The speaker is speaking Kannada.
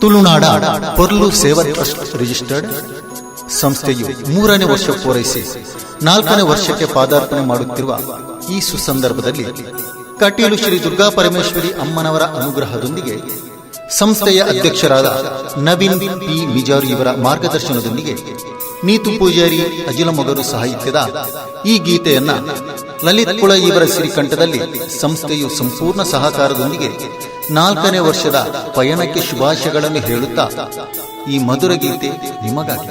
ತುಳುನಾಡ ಪೊರ್ಲು ಸೇವಾ ಟ್ರಸ್ಟ್ ರಿಜಿಸ್ಟರ್ಡ್ ಸಂಸ್ಥೆಯು 3ನೇ ವರ್ಷ ಪೂರೈಸಿ 4ನೇ ವರ್ಷಕ್ಕೆ ಪಾದಾರ್ಪಣೆ ಮಾಡುತ್ತಿರುವ ಈ ಸುಸಂದರ್ಭದಲ್ಲಿ ಕಟೀಲು ಶ್ರೀ ದುರ್ಗಾ ಪರಮೇಶ್ವರಿ ಅಮ್ಮನವರ ಅನುಗ್ರಹದೊಂದಿಗೆ ಸಂಸ್ಥೆಯ ಅಧ್ಯಕ್ಷರಾದ ನವೀನ್ ಪಿ ಮಿಜಾರು ಇವರ ಮಾರ್ಗದರ್ಶನದೊಂದಿಗೆ ನೀತು ಪೂಜಾರಿ ಅಜಿಲಮೊಗರು ಸಾಹಿತ್ಯದ ಈ ಗೀತೆಯನ್ನ ಲಲಿತ್ ಕುಳ ಇವರ ಶ್ರೀಕಂಠದಲ್ಲಿ ಸಂಸ್ಥೆಯು ಸಂಪೂರ್ಣ ಸಹಕಾರದೊಂದಿಗೆ 4ನೇ ವರ್ಷದ ಪಯಣಕ್ಕೆ ಶುಭಾಶಯಗಳನ್ನು ಹೇಳುತ್ತಾ ಈ ಮಧುರ ಗೀತೆ ನಿಮಗಾಗಿ.